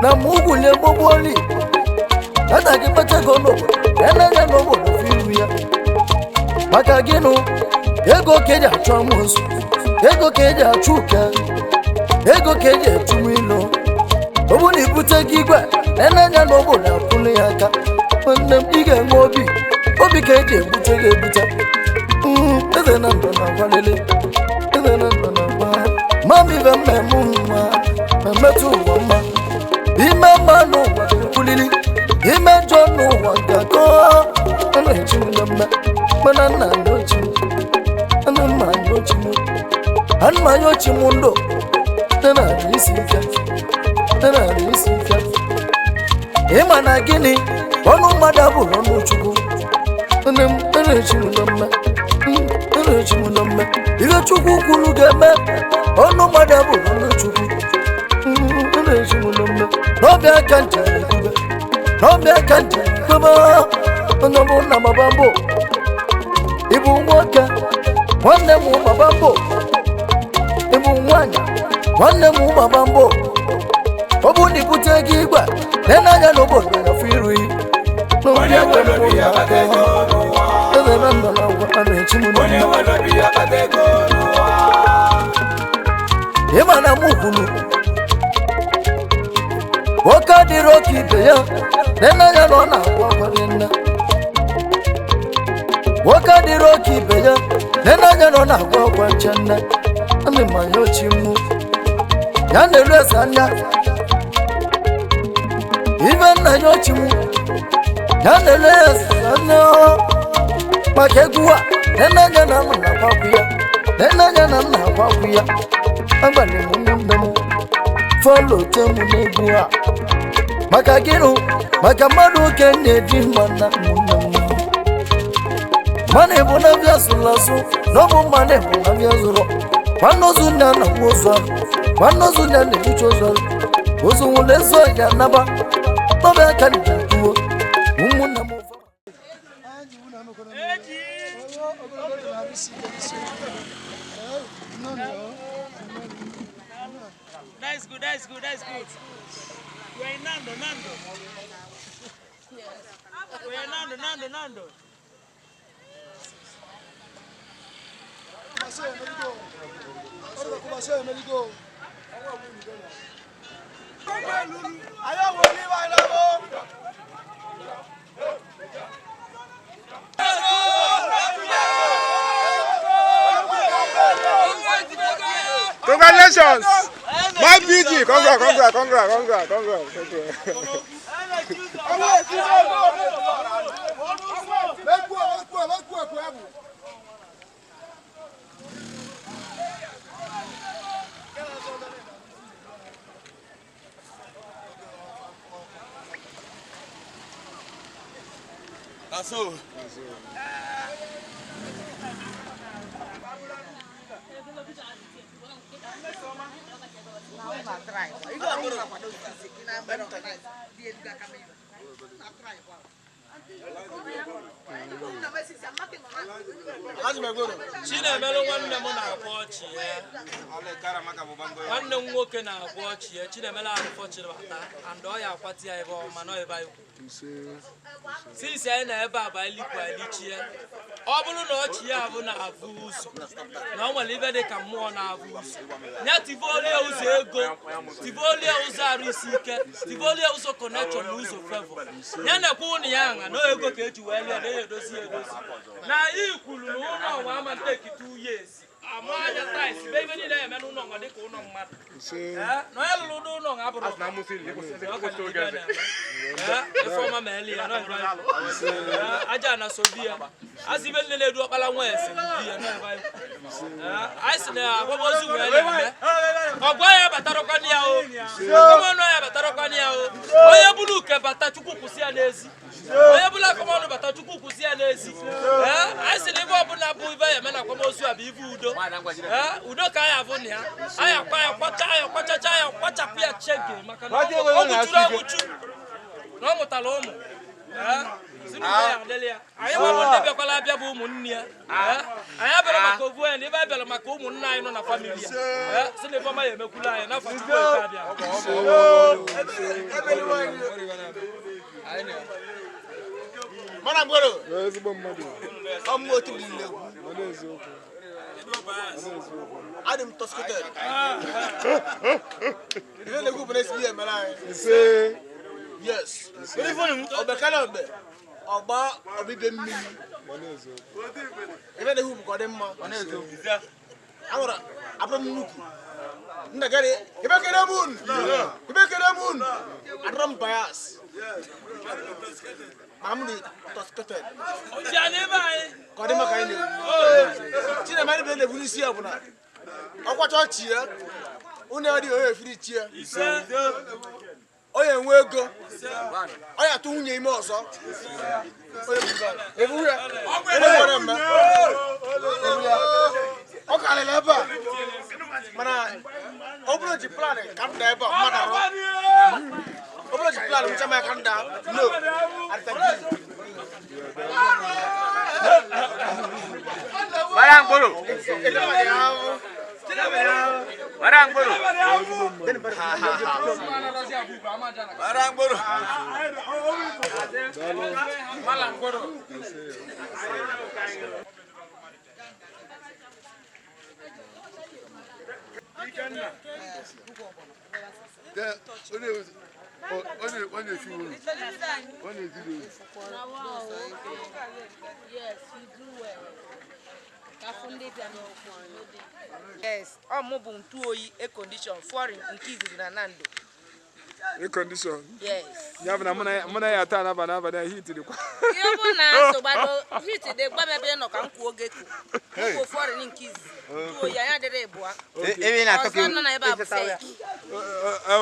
na mugule boboli hata kipata gono ena no bodo fiya maka gino ego keja chamusu ego keja chuka ego keja tumilo obuni butagigwa ena no bodo kule aka pandem ige mobi obi keje butege buta eze na ndo na walele eze na ndo na wa mami ve memuma memetu wama ime manu wa kulili ime jonu wa gako ana chimulamba manana ndo chimu ana manyo chimu an manyo chimundo tana risika ema na gini onu madabu onu chuku ana chimulamba ibe chuku kulugeme onu madabu onu chuku no be akante kube no be akante baba ono bona mabambo ibu mwoka wanne mu mabambo ibu mwanya wanne mu mabambo obuni kutegigwa nena ya lobodo ya firui no be akante ya katego ebe nando na wane chimu One wala biya katego ema na mukulu Waka di roki beya, nena ya lona wakarina. Waka di roki beya, nena ya lona wakwachana. Ame mayo chimu, yande lwesanya. Even na yo chimu, yande lwesanya. Makegua, nena ya na wakuya, nena ya na wakuya. Amba ni mundamu, follow temu negua. Maka gino, maka madu kende di mana munam. Mane bona vya sulasu, nobu mane bona vya zuro. Mano zunda na wozwa, mano zunda ne uchozo. Wozu ulezo ya naba, nobe akani tuwo. Umuna mufa. That's good. We're Nando. Yes. We're Nando. Congratulations! My PG! Congrats! That's all. China melo wanne mo na abochi wanne nwoke na abochi China melo abochi bata and o ya kwati ya ebe o ma no ebe ayi since I na ebe aba likwa lichie ọ bụrụ na ochi ya bụ na avu usu na o nwere ibe dị ka mmụọ na avu usu nya tivolie uzo ego tivolie uzo arụ isi ike tivolie uzo connection na uzo favor nya na kwa unu ya nga no ego ka eji wee lie na edozi na ikwulu na ụlọ nwa ama take 2 years amanya tais bebe ni na eme na ụlọ nwa dị ka ụlọ mmadụ no elu do ụlọ nga bụrụ na musili ko to ifoma meli ya no aja na sobia asibe nele du okpala nwa ese bia no eba aisi na agbobozu wele me ogwa ya batarokwa ni ya o komo no ya batarokwa ni ya o oye bulu ke bata chukwu kusi ya n'ezi oye bula komo no bata chukwu kusi ya n'ezi aisi na ibo bu na bu ibe ya me na komozu abi ibu udo udo ka ya vu ni ha aya kwa ya kwacha pia chege maka no oguchura oguchu no mutalo omo sinu ya delia ayi ma no de be kwala bia bo umunni ya ayi abere maka ovu en ibe abere maka umunna ayi no na family ya sinu fama ye mekula ayi na fatu ko ka bia Mana mboro ezigbo mmadụ ọmụ otu bile mana eziokwu Adam Toscotel ile le group na SBM la ise yes ile phone obekala obe ogba obibe mmiri mana eziokwu ile le group ko de mma mana eziokwu awara abram nuku ndagare ibekere mun adram bias Mamudi Toscotel ojane bai ko de maka ine chine mari be le bulisi abuna akwa chọọchị ya unu adi oye free chia oye nwe ego oye atụ nwunye ime ọzọ ebu ya nwere mme ọ karịrị ebe a mana ọ bụrụ ji plan ka m da ebe a mmadụ arụ ọ bụrụ ji plan m chama ka m da no Barang bolu. Barang bolu. barang boro malang goro Yes, ọmụ bụ ntu oyi a condition foreign nke izizi na Nando. a condition Yes. ya bụ na mụ na ya taa n'abalị heat dịkwa Ihe bụ na sogbado heat dị gbabebe nọ ka nkwu oge ku. Nkwu foreign nke izizi. Ntu oyi anya dịrị ịbụa. Ebi na Ọzọ nọ na ebe a bụ fake.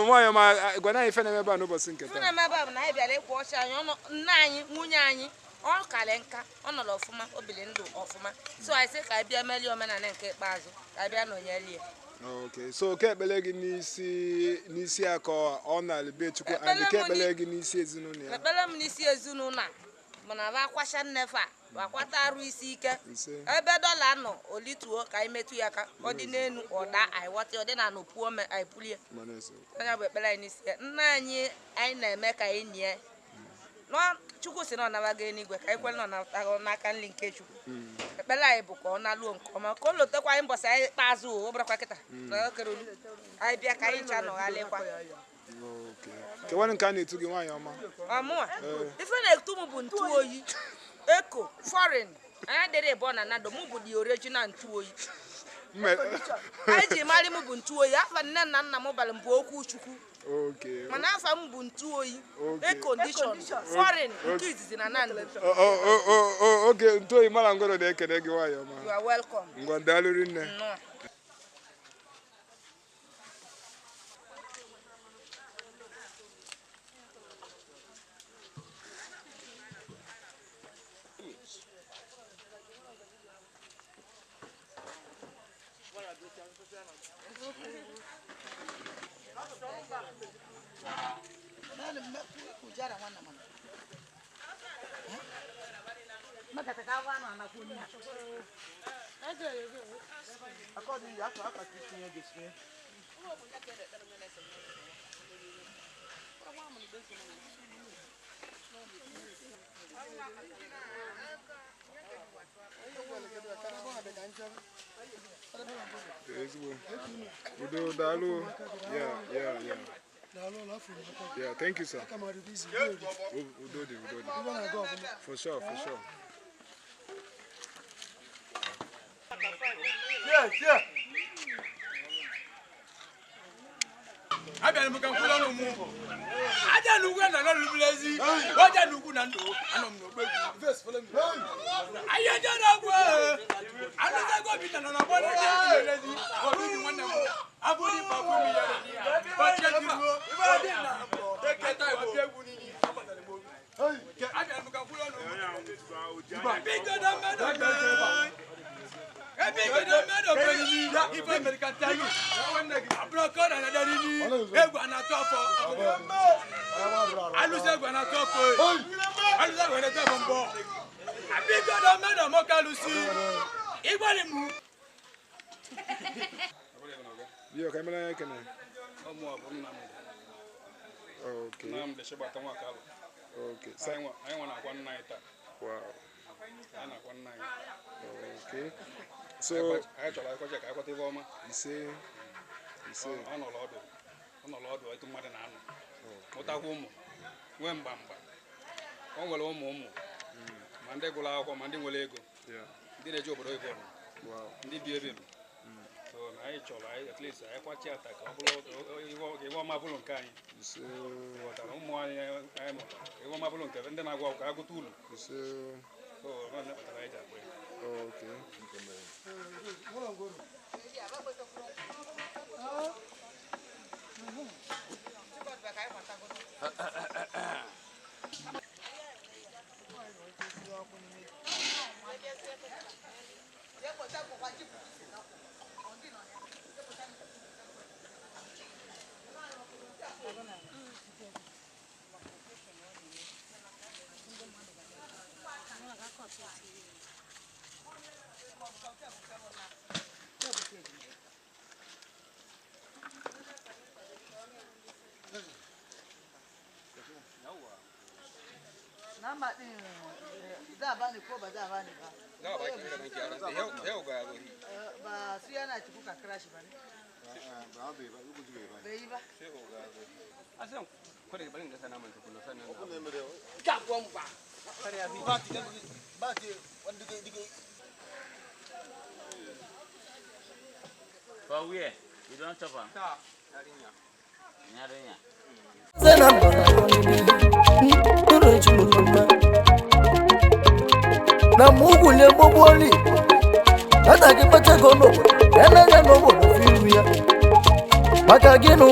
nwaanyị ma gwa na ife na ebe a n'ụbọchị nke Mụ taa na ebe a bụ na anyị bịara ịkwa ọcha anyị nna anyị nwunye anyị ọ kalị nka ọ nọrọ ọfụma o bili ndụ ọfụma so anyị sị ka anyị bịa melie omenala nke ikpeazụ ka anyị bịa nọnyere ya. okay so ke ekpele gị n'isi aka ọ na-alịbe Chukwu and ke ekpele gị n'isi ezinụlọ ya ekpere m n'isi ezinụlọ a bụ na ba akwasha nnefe a bakwata arụ isi ike ebe dọla nọ olituo ka anyị metụ ya aka ọ dị n'elu ọda anyị ghọta ọ dị na n'opuo anyị pulie anya bụ ekpere anyị n'isi ya nna anyị na-eme ka anyị nie Chukwu si na ọ nabaga n'igwe ka anyị kwere na ọ nataghị n'aka nri nke Chukwu ekpere anyị bụ ka ọ na-alụọ nke ọma ka o lotekwa anyị mbọsị anyị ikpeazụ o bụrakwa kịta na okere olu anyị bịa ka anyị ncha nọghalịkwa kewanụ nke a na-etu gị nwaanyị ọma ọmụa ife na-etu m bụ ntu oyi eko foreign anya dịrị ịbụọ na Nando mụ bụ the original ntu oyi anyị ji marị m bụ ntu oyi afa nne na nna m bara m bụ okwu Chukwu mana afa m bụ ntu oyi a condition foreign nke izizi na Nando. oge ntu oyi mara ngwero na-ekene gị nwaanyị ọma You are welcome. ngwa daalụ nne Udo daalụ yeah thank you sir Udo dị for sure yeah abịara m ka mkpụrụ ọnụ mụ aja n'ugwu na n'olubulezi ọja n'ugwu na ndụ anọ m n'ogbe ahịa aja n'ọgwụ anụzago bi na n'ọgbọ na n'olubulezi ọdụdị nwanne m abụghị papa m ya bọchị ejiruo ọdị na eketa ọbịa egwu n'iyi abịara m ka mkpụrụ ọnụ mụ bigo na mmadụ Ife American Tiger, Abroko na Darini, Egwa na Tofo, Alusa Egwa na Tofo, Alusa wele te bombo abigo do me do mo kalusi igbali mu Bio kamera yake na. omo abu nna mu Okay. na mu de sheba tan wa kalu Okay. I want to one night. Wow. One night. Okay. So I try to check. I got the woman. you say On a lot. I took Madden. What a woman. When Bamba. On will home. Monday go out, Monday will go. yeah. Did a job of it. Wow. Did be able. So I try at least I watch out. I want my balloon kind. You say What I don't want. I want my balloon, and then I go to you say Oh, I'm not right that way. okay. Nama din za ba ni ko ba za ba ni ba. No, ba ki da ban ki ara. Yau ga go. Ba su yana ci kuka crash ba ne. Ba bai ba, ku ji ba. Bai ba. Sai go ga go. Asan ko da barin da sana man tukuna sannan. Ku ne mu da Ka ko mu ba. kare ya bi ba ti wanda dige For where? You don't chop am? Ta, yarinya. Nyarinya. zena na mugule boboli hata kipata gono yana ya no bo firu ya maka ginu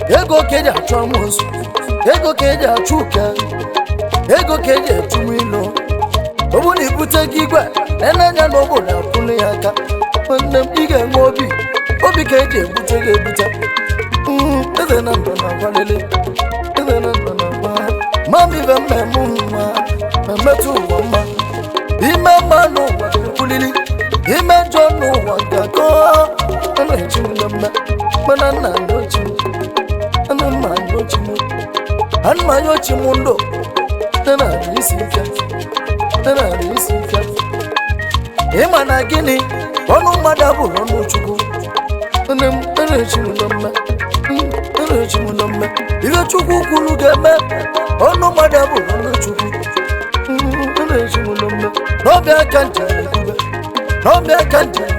ego keja chamusu ego keja chuka ego keja tumilo obuni bute gigwa yana ya no bo na kunu yaka wanda ige ngobi obi keje bute ge buta zena ndona walele Mami ve memuma, memetu wama. Ime manu wakulili, ime jonu wangako. Ane chimulamba, manana no chimu, ane manyo chimu, ane manyo chimundo. Tena risika. Ima na gini, onu madabu onu chuku. Ane chimulamba. Iwe chukwu kwuru ga-eme ọnụ mmadụ bụ ọnụ chukwu n'ọbịa aka njem